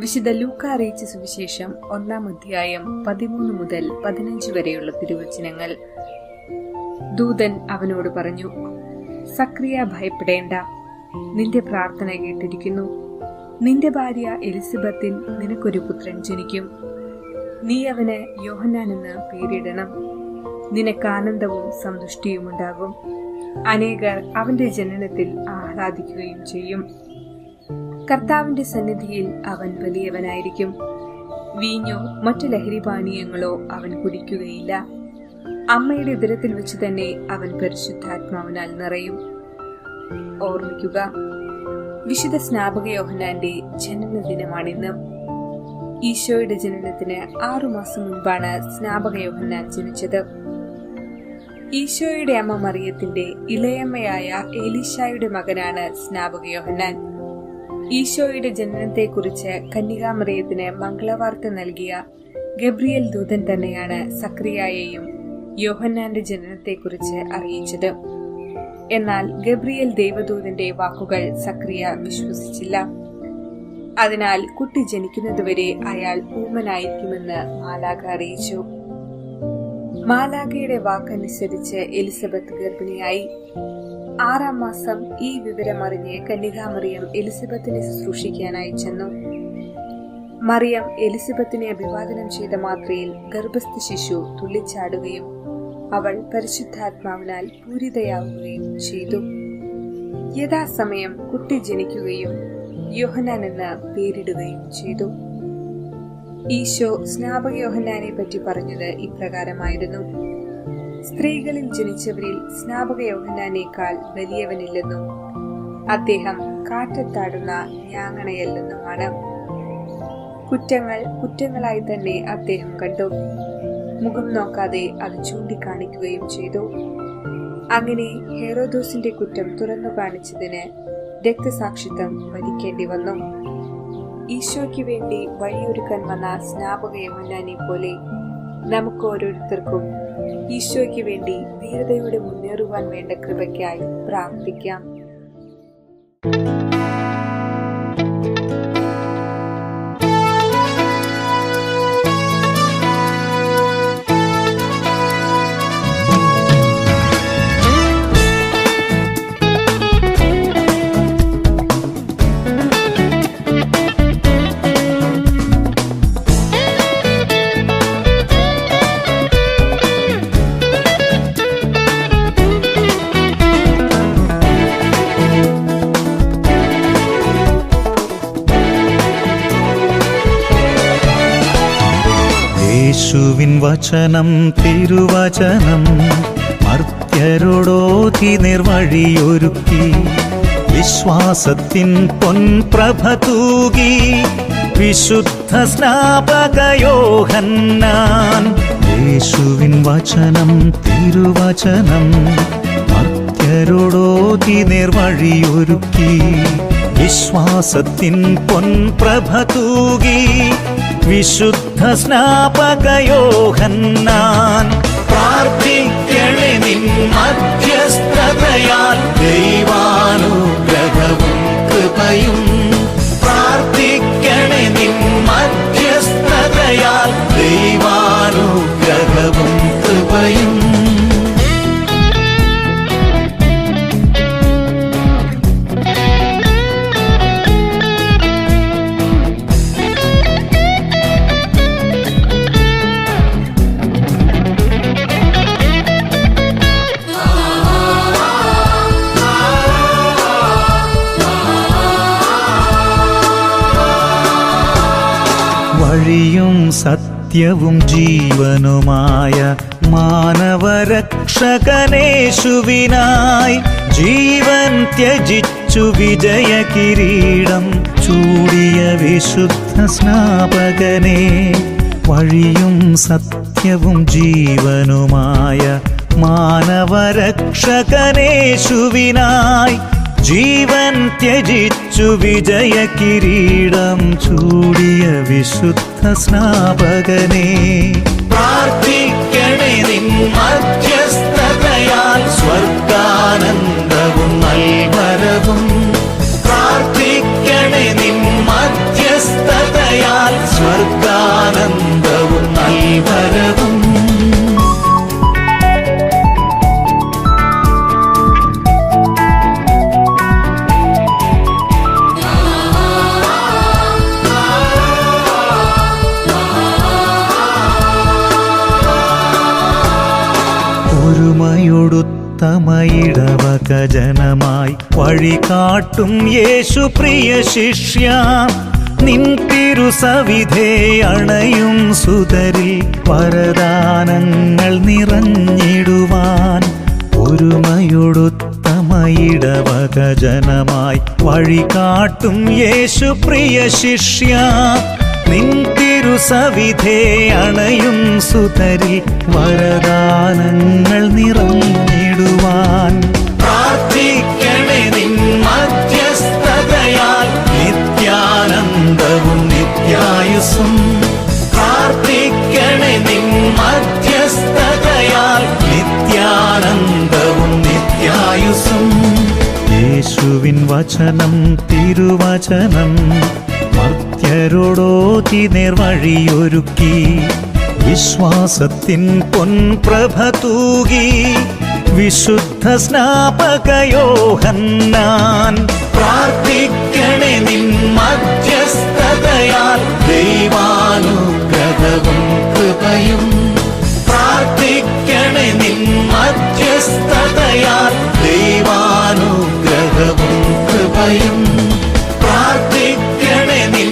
വിശുദ്ധ ലൂക്ക അറിയിച്ച സുവിശേഷം 1-ാം അധ്യായം 13 മുതൽ 15 വരെയുള്ള തിരുവചനങ്ങൾ. ദൂതൻ അവനോട് പറഞ്ഞു, സക്രിയ, ഭയപ്പെടേണ്ട, നിന്റെ പ്രാർത്ഥന കേട്ടിരിക്കുന്നു. നിന്റെ ഭാര്യ എലിസബത്തിൽ നിനക്കൊരു പുത്രൻ ജനിക്കും. നീ അവന് യോഹന്നാൻ എന്ന് പേരിടണം. നിനക്ക് ആനന്ദവും സന്തുഷ്ടിയും ഉണ്ടാകും. അനേകർ അവന്റെ ജനനത്തിൽ ആഹ്ലാദിക്കുകയും ചെയ്യും. കർത്താവിന്റെ സന്നിധിയിൽ അവൻ വലിയവനായിരിക്കും. വീഞ്ഞോ മറ്റു ലഹരിപാനീയങ്ങളോ അവൻ കുടിക്കുകയില്ല. അമ്മയുടെ ഉദരത്തിൽ വെച്ച് തന്നെ അവൻ പരിശുദ്ധാത്മാവിനാൽ നിറയും. ഓർമ്മിക്കുക, വിശുദ്ധ സ്നാപക യോഹന്നാന്റെ ജനനദിനമാണിന്ന്. ഈശോയുടെ ജനനത്തിന് 6 മാസം മുൻപാണ് സ്നാപക യോഹന്നാൻ ജനിച്ചത്. ഈശോയുടെ അമ്മ മറിയത്തിന്റെ ഇളയമ്മയായ എലീശായുടെ മകനാണ് സ്നാപക യോഹന്നാൻ. ഈശോയുടെ ജനനത്തെക്കുറിച്ച് കന്യകാമറിയത്തിന് മംഗളവാർത്ത നൽകിയ ഗബ്രിയേൽ ദൂതൻ തന്നെയാണ് സക്രിയായെയും യോഹന്നാന്റെ ജനനത്തെക്കുറിച്ച് അറിയിച്ചത്. എന്നാൽ ഗബ്രിയേൽ ദൈവദൂതന്റെ വാക്കുകൾ സക്രിയ വിശ്വസിച്ചില്ല. അതിനാൽ കുട്ടി ജനിക്കുന്നതുവരെ അയാൾ ഊമനായിരിക്കുമെന്ന് മാലാഖ അറിയിച്ചു. മാലാഖയുടെ വാക്കനുസരിച്ച് എലിസബത്ത് ഗർഭിണിയായി. 6-ാം മാസം ഈ വിവരമറിഞ്ഞ് കന്യകാമറിയം എലിസബത്തിനെ ശുശ്രൂഷിക്കാനായി ചെന്നു. മറിയം എലിസബത്തിനെ അഭിവാദനം ചെയ്ത മാത്രയിൽ ഗർഭസ്ഥ ശിശു തുള്ളിച്ചാടുകയും അവൾ പരിശുദ്ധാത്മാവിനാൽ പൂരിതയാവുകയും ചെയ്തു. യഥാസമയം കുട്ടി ജനിക്കുകയും യോഹന്നാൻ എന്ന് പേരിടുകയും ചെയ്തു. ഈശോ സ്നാപക യോഹന്നാനെ പറ്റി പറഞ്ഞത് ഇപ്രകാരമായിരുന്നു: സ്ത്രീകളിൽ ജനിച്ചവരിൽ സ്നാപക യോഹന്നാനേക്കാൾ വലിയവനില്ലെന്നും അദ്ദേഹം കാറ്റത്താടുന്ന ഞാങ്ങണയല്ലെന്നുമാണ്. കുറ്റങ്ങൾ കുറ്റങ്ങളായി തന്നെ അദ്ദേഹം കണ്ടു, മുഖം നോക്കാതെ അത് ചൂണ്ടിക്കാണിക്കുകയും ചെയ്തു. അങ്ങനെ ഹെറോദോസിന്റെ കുറ്റം തുറന്നു കാണിച്ചതിന് രക്തസാക്ഷിത്വം വഹിക്കേണ്ടി വന്നു. ഈശോയ്ക്ക് വേണ്ടി വഴിയൊരുക്കാൻ വന്ന സ്നാപക യോഹന്നാനെ പോലെ നമുക്ക് ഓരോരുത്തർക്കും ഈശോയ്ക്ക് വേണ്ടി ധീരതയോടെ മുന്നേറുവാൻ വേണ്ട കൃപയ്ക്കായി പ്രാർത്ഥിക്കാം. യേശുവിൻ വചനം തിരുവചനം മർത്യരോടോതി നിർവഴിയൊരുക്കി, വിശ്വാസത്തിൻ പൊൻപ്രഭ തൂകി വിശുദ്ധ സ്നാപക യോഹന്നാൻ. യേശുവിൻ വചനം തിരുവചനം മർത്യരോടോതി നിർവഴിയൊരുക്കി, വിശ്വാസത്തിൻ പൊൻപ്രഭ തൂകി വിശുദ്ധ സ്നാപക യോഹന്നാൻ. പ്രാർത്ഥിക്കണേ നിൻ മധ്യസ്ഥതയാൽ ദൈവാനുഗ്രഹവും കൃപയും. പ്രാർത്ഥിക്കണേ നിൻ മധ്യസ്ഥതയാൽ ദൈവാനുഗ്രഹവും കൃപയും. വഴിയും സത്യവും ജീവനുമായ മാനവരക്ഷകനേശുവിനായി ജീവൻ ത്യജിച്ചു വിജയ കിരീടം ചൂടിയ വിശുദ്ധ സ്നാപകനെ. വഴിയും സത്യവും ജീവനുമായ മാനവരക്ഷകനേശുവിനായി ജീവൻ ത്യജിച്ചു വിജയ കിരീടം ചൂടിയ വിശുദ്ധ സ്നാപകനെ. പ്രാർത്ഥിക്കണേ നിൻ മധ്യസ്ഥതയാൽ സ്വർഗാനന്ദവും നൽവരവും. പ്രാർത്ഥിക്കണേ നിൻ മധ്യസ്ഥതയാൽ ഒരുമയൊടുത്തമയിടവക ജനമായി വഴികാട്ടും യേശു പ്രിയ ശിഷ്യ, നിൻ തിരുസവിധേ അണയും സുതരിൽ വരദാനങ്ങൾ നിറഞ്ഞിടുവാൻ. ഒരുമയൊടുത്തമയിടവക ജനമായി വഴികാട്ടും യേശു പ്രിയ ശിഷ്യ, നിൻ തിരുസവിധേ അണയും സുതരിൽ വരദാനങ്ങൾ നിറഞ്ഞിടുവാൻ. പ്രാർത്ഥിക്കണേ നിൻ മധ്യസ്ഥതയാൽ നിത്യാനന്ദവും നിത്യായുസ്സും. പ്രാർത്ഥിക്കണേ നിൻ മധ്യസ്ഥതയാൽ നിത്യാനന്ദവും നിത്യായുസ്സും. യേശുവിൻ വചനം തിരുവചനം മർത്യരോടോതി നേർവഴിയൊരുക്കി, വിശ്വാസത്തിൻ പൊൻപ്രഭ തൂകി വിശുദ്ധ സ്നാപക യോഹന്നാൻ. പ്രാർത്ഥിക്കണേ നിൻ മധ്യസ്ഥതയാൽ ദൈവാനുഗ്രഹവും കൃപയും. പ്രാർത്ഥിക്കണേ നിൻ മധ്യസ്ഥതയാൽ ദൈവാനുഗ്രഹവും കൃപയും. പ്രാർത്ഥിക്കണേ നിൻ